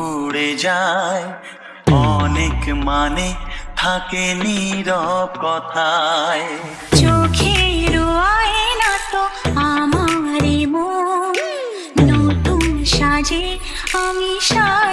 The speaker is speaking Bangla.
উড়ে যায়, অনেক মানে থাকে নীরব কথায়। চোখের আয়না তো আমারই মন, নতুন সাজে আমি সাজি।